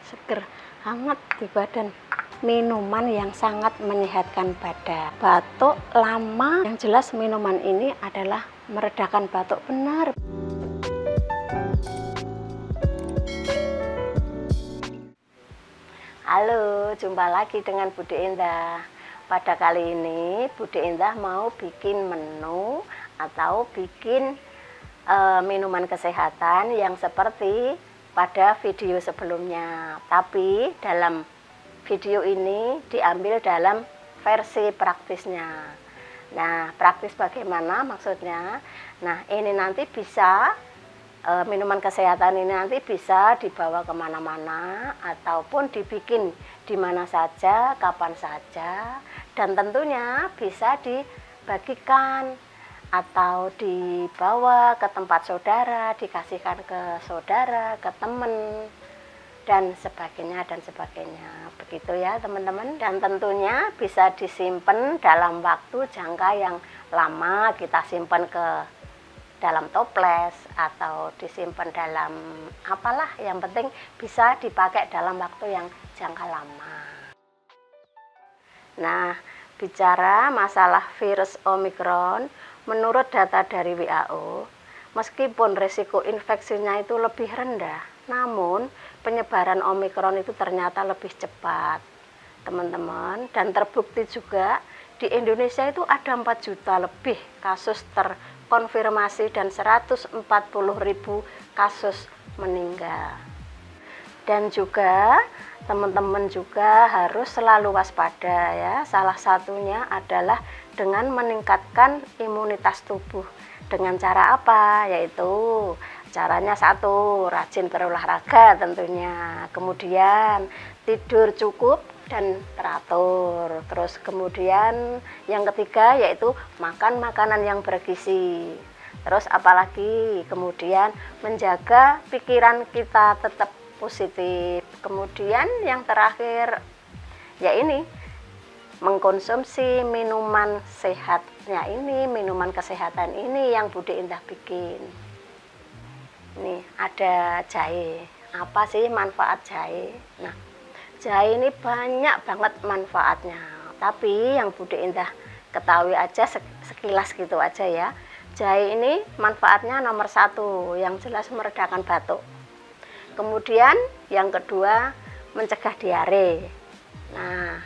Seger, hangat di badan. Minuman yang sangat menyehatkan badan. Batuk lama, yang jelas minuman ini adalah meredakan batuk benar. Halo, jumpa lagi dengan Bude Indah. Pada kali ini Bude Indah mau bikin menu atau bikin minuman kesehatan yang seperti pada video sebelumnya, tapi dalam video ini diambil dalam versi praktisnya. Nah, praktis bagaimana maksudnya? Nah, ini nanti bisa minuman kesehatan ini nanti bisa dibawa kemana-mana ataupun dibikin di mana saja, kapan saja, dan tentunya bisa dibagikan atau dibawa ke tempat saudara, dikasihkan ke saudara, ke teman, dan sebagainya, begitu ya teman-teman. Dan tentunya bisa disimpan dalam waktu jangka yang lama, kita simpan ke dalam toples atau disimpan dalam apalah, yang penting bisa dipakai dalam waktu yang jangka lama. Nah, bicara masalah virus Omikron, menurut data dari WHO, meskipun risiko infeksinya itu lebih rendah, namun penyebaran Omikron itu ternyata lebih cepat, teman-teman. Dan terbukti juga di Indonesia itu ada 4 juta lebih kasus terkonfirmasi dan 140.000 kasus meninggal. Dan juga teman-teman juga harus selalu waspada ya. Salah satunya adalah dengan meningkatkan imunitas tubuh. Dengan cara apa? Yaitu caranya satu, rajin berolahraga tentunya. Kemudian tidur cukup dan teratur. Terus kemudian yang ketiga yaitu makan makanan yang bergizi. Terus apalagi? Kemudian menjaga pikiran kita tetap positif. Kemudian yang terakhir ya ini, mengkonsumsi minuman sehatnya ini, minuman kesehatan ini yang Bude Indah bikin. Nih ada jahe. Apa sih manfaat jahe? Nah, jahe ini banyak banget manfaatnya. Tapi yang Bude Indah ketahui aja sekilas gitu aja ya. Jahe ini manfaatnya nomor 1, yang jelas meredakan batuk. Kemudian yang kedua, mencegah diare. Nah,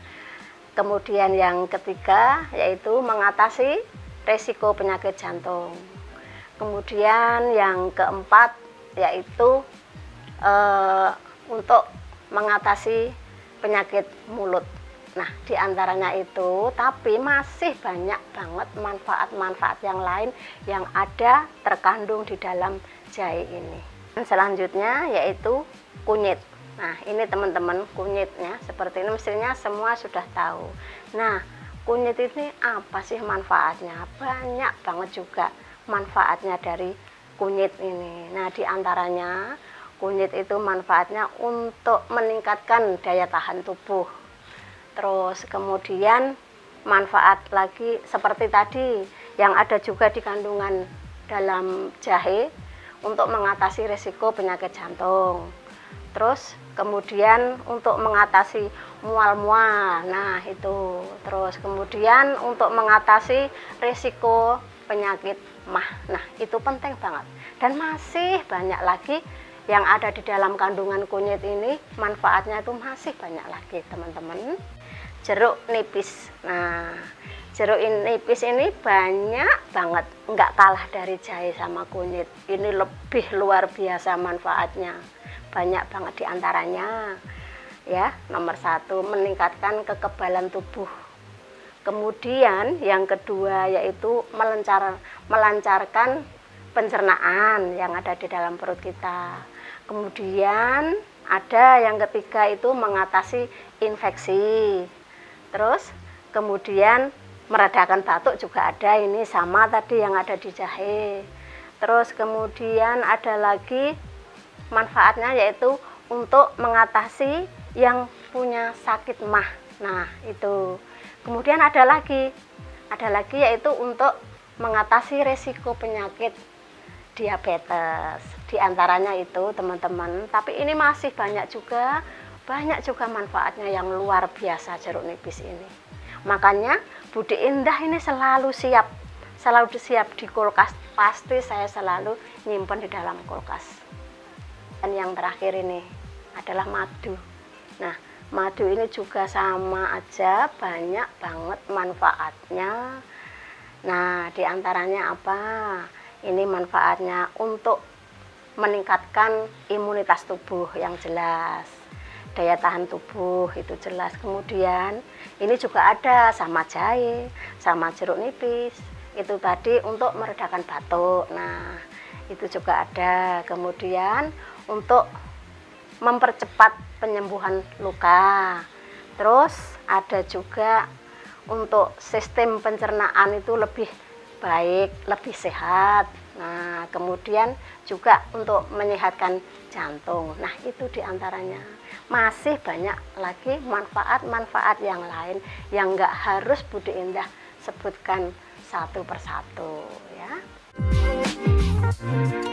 kemudian yang ketiga yaitu mengatasi resiko penyakit jantung. Kemudian yang keempat yaitu untuk mengatasi penyakit mulut. Nah, diantaranya itu, tapi masih banyak banget manfaat-manfaat yang lain yang ada terkandung di dalam jahe ini. Dan selanjutnya yaitu kunyit. Nah, ini teman-teman, kunyitnya seperti ini, mestinya semua sudah tahu. Nah, kunyit ini apa sih manfaatnya? Banyak banget juga manfaatnya dari kunyit ini. Nah, diantaranya kunyit itu manfaatnya untuk meningkatkan daya tahan tubuh. Terus kemudian manfaat lagi seperti tadi yang ada juga di kandungan dalam jahe untuk mengatasi risiko penyakit jantung. Terus kemudian untuk mengatasi mual-mual, nah itu. Terus kemudian untuk mengatasi risiko penyakit mah, nah itu penting banget. Dan masih banyak lagi yang ada di dalam kandungan kunyit ini, manfaatnya itu masih banyak lagi teman-teman. Jeruk nipis, nah jeruk nipis ini banyak banget, nggak kalah dari jahe sama kunyit. Ini lebih luar biasa manfaatnya. Banyak banget diantaranya ya. Nomor 1, meningkatkan kekebalan tubuh. Kemudian yang kedua yaitu melancarkan pencernaan yang ada di dalam perut kita. Kemudian ada yang ketiga itu mengatasi infeksi. Terus kemudian meredakan batuk juga ada, ini sama tadi yang ada di jahe. Terus kemudian ada lagi manfaatnya yaitu untuk mengatasi yang punya sakit mah. Nah, itu. Kemudian ada lagi yaitu untuk mengatasi resiko penyakit diabetes. Di antaranya itu teman-teman, tapi ini masih banyak juga manfaatnya yang luar biasa jeruk nipis ini. Makanya Budi Indah ini selalu siap di kulkas. Pasti saya selalu nyimpen di dalam kulkas. Dan yang terakhir ini adalah madu. Nah, madu ini juga sama aja banyak banget manfaatnya. Nah, diantaranya apa? Ini manfaatnya untuk meningkatkan imunitas tubuh yang jelas, daya tahan tubuh itu jelas. Kemudian ini juga ada sama jahe, sama jeruk nipis. Itu tadi untuk meredakan batuk. Nah, itu juga ada. Kemudian untuk mempercepat penyembuhan luka. Terus ada juga untuk sistem pencernaan itu lebih baik, lebih sehat. Nah, kemudian juga untuk menyehatkan jantung. Nah, itu diantaranya. Masih banyak lagi manfaat-manfaat yang lain yang nggak harus Budi Indah sebutkan satu persatu ya.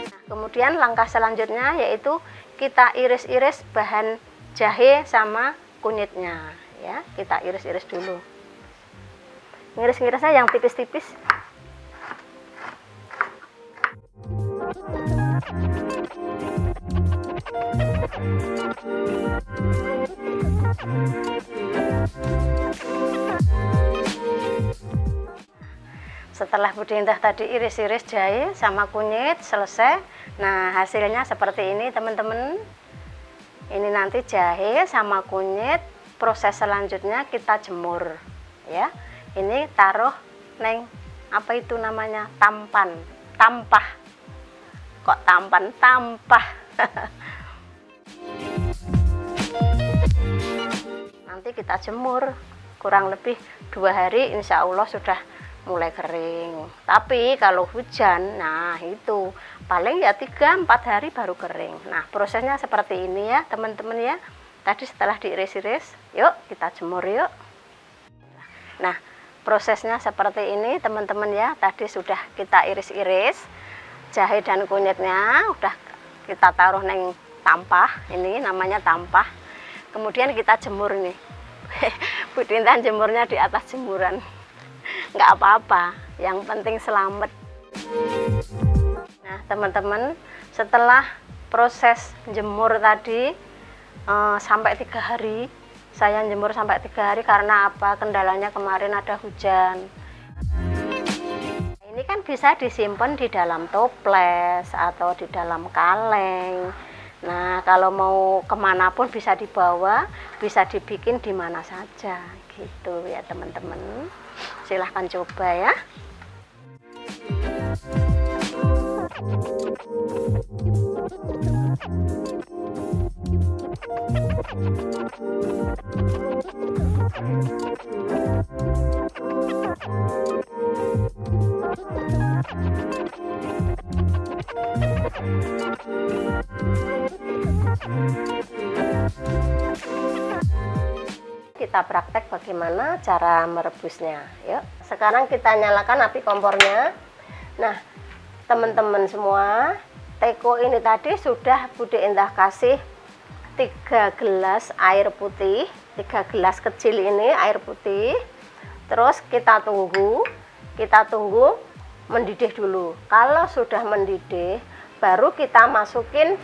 Nah, kemudian langkah selanjutnya yaitu kita iris-iris bahan jahe sama kunyitnya ya. Kita iris-iris dulu. Ngiris-ngirisnya yang tipis-tipis. Setelah Budi Indah tadi iris-iris jahe sama kunyit selesai. Nah, hasilnya seperti ini teman-teman. Ini nanti jahe sama kunyit, proses selanjutnya kita jemur ya. Ini taruh neng apa itu namanya, tampah. Kok tampah. Nanti kita jemur kurang lebih 2 hari, insya Allah sudah mulai kering. Tapi kalau hujan, nah itu paling ya 3-4 hari baru kering. Nah, prosesnya seperti ini ya teman-teman ya. Tadi setelah diiris-iris, yuk kita jemur yuk. Nah, prosesnya seperti ini teman-teman ya. Tadi sudah kita iris-iris jahe dan kunyitnya, udah kita taruh neng tampah. Ini namanya tampah. Kemudian kita jemur nih. Budi Indah jemurnya di atas jemuran. Nggak apa-apa, yang penting selamat. Nah teman-teman, setelah proses jemur tadi sampai 3 hari, saya jemur sampai 3 hari karena apa? Kendalanya kemarin ada hujan. Ini kan bisa disimpan di dalam toples atau di dalam kaleng. Nah, kalau mau kemana pun bisa dibawa, bisa dibikin di mana saja, gitu ya teman-teman. Silahkan coba ya. Kita praktek bagaimana cara merebusnya. Yuk, sekarang kita nyalakan api kompornya. Nah, teman-teman semua, teko ini tadi sudah Budi Indah kasih 3 gelas air putih, 3 gelas kecil ini air putih. Terus kita tunggu mendidih dulu. Kalau sudah mendidih, baru kita masukin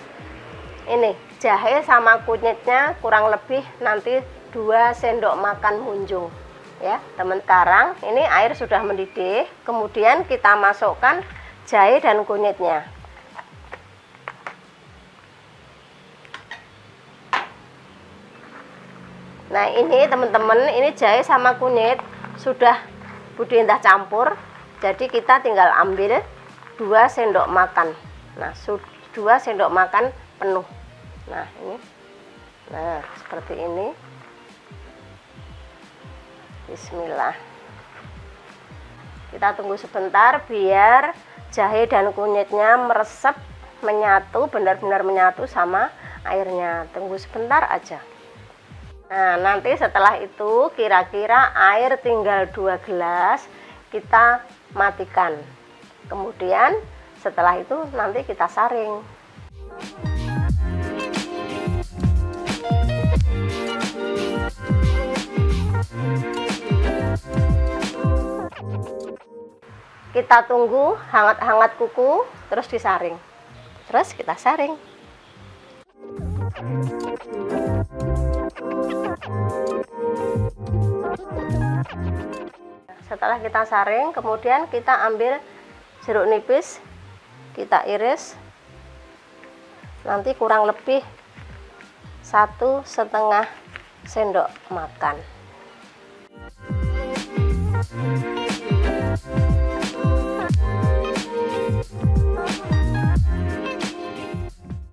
ini jahe sama kunyitnya, kurang lebih nanti 2 sendok makan munjung ya teman. Sekarang ini air sudah mendidih, kemudian kita masukkan jahe dan kunyitnya. Nah ini teman-teman, ini jahe sama kunyit sudah Budi Indah campur, jadi kita tinggal ambil 2 sendok makan. Nah 2 sendok makan penuh. Nah ini, nah seperti ini. Bismillah. Kita tunggu sebentar biar jahe dan kunyitnya meresap, menyatu, benar-benar menyatu sama airnya. Tunggu sebentar aja. Nah, nanti setelah itu kira-kira air tinggal 2 gelas, kita matikan. Kemudian Setelah itu nanti kita saring. Kita tunggu hangat-hangat kuku, terus disaring. Terus kita saring. Setelah kita saring, kemudian kita ambil jeruk nipis, kita iris. Nanti kurang lebih 1,5 sendok makan.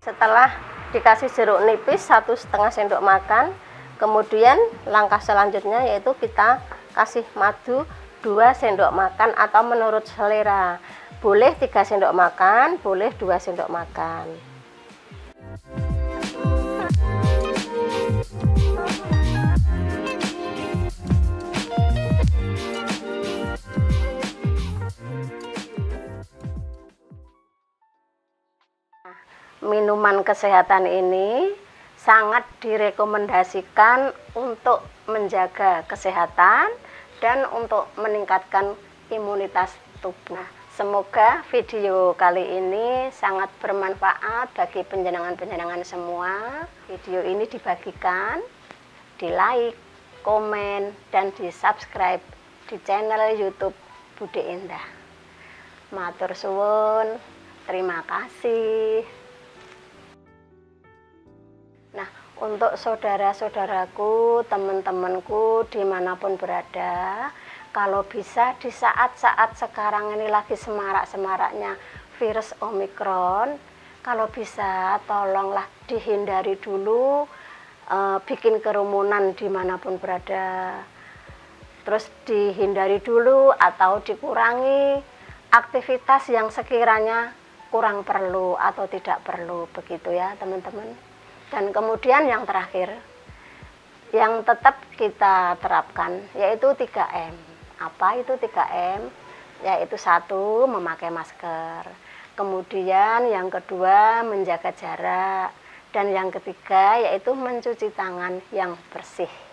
Setelah dikasih jeruk nipis 1,5 sendok makan, kemudian langkah selanjutnya yaitu kita kasih madu 2 sendok makan atau menurut selera. Boleh 3 sendok makan, boleh 2 sendok makan. Minuman kesehatan ini sangat direkomendasikan untuk menjaga kesehatan dan untuk meningkatkan imunitas tubuh. Semoga video kali ini sangat bermanfaat bagi penjenengan-penjenengan semua. Video ini dibagikan, di like, komen, dan di subscribe di channel YouTube Bude Indah. Matur suwun, terima kasih. Nah, untuk saudara-saudaraku, teman-temanku dimanapun berada, kalau bisa di saat-saat sekarang ini lagi semarak-semaraknya virus Omikron, kalau bisa tolonglah dihindari dulu bikin kerumunan dimanapun berada. Terus dihindari dulu atau dikurangi aktivitas yang sekiranya kurang perlu atau tidak perlu, begitu ya teman-teman. Dan kemudian yang terakhir, yang tetap kita terapkan, yaitu 3M. Apa itu 3M? Yaitu 1, memakai masker. Kemudian yang kedua, menjaga jarak. Dan yang ketiga, yaitu mencuci tangan yang bersih.